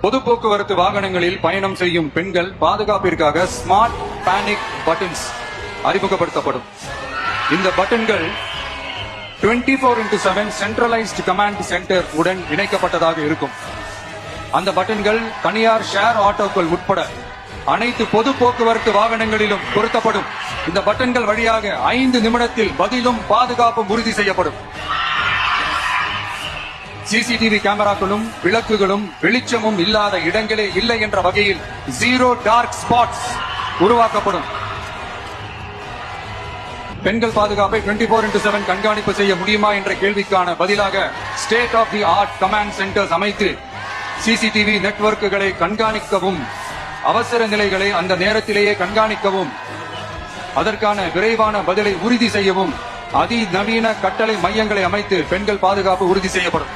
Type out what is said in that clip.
பொது போக்குவரத்து வாகனங்களில் பயணம் செய்யும் பெண்கள் பாதுகாப்பிற்காக ஸ்மார்ட் பேனிக் பட்டன்ஸ் அறிமுகப்படுத்தப்படும். இந்த பட்டன்கள் 24/7 சென்ட்ரலைஸ்டு கமாண்ட் சென்டர் உடன் இணைக்கப்பட்டதாக இருக்கும். அந்த பட்டன்கள் தனியார் ஷேர் ஆட்டோக்கள் உட்பட அனைத்து பொது போக்குவரத்து வாகனங்களிலும் பொருத்தப்படும். இந்த பட்டன்கள் வழியாக 5 நிமிடத்தில் பதிலும் பாதுகாப்பும் உறுதி செய்யப்படும். சிசிடிவி கேமராக்களும் விளக்குகளும் வெளிச்சமும் இல்லாத இடங்களே இல்லை என்ற வகையில் 0 டார்க் ஸ்பாட்ஸ் உருவாக்கப்படும். பெண்கள் பாதுகாப்பை 24/7 கண்காணிப்பு செய்ய முடியுமா என்ற கேள்விக்கான பதிலாக state of the art command centres அமைத்து சிசிடிவி நெட்வொர்க்குகளை கண்காணிக்கவும், அவசர நிலைகளை அந்த நேரத்திலேயே கண்காணிக்கவும், அதற்கான விரைவான பதிலை உறுதி செய்யவும் அதிநவீன கட்டளை மையங்களை அமைத்து பெண்கள் பாதுகாப்பு உறுதி செய்யப்படும்.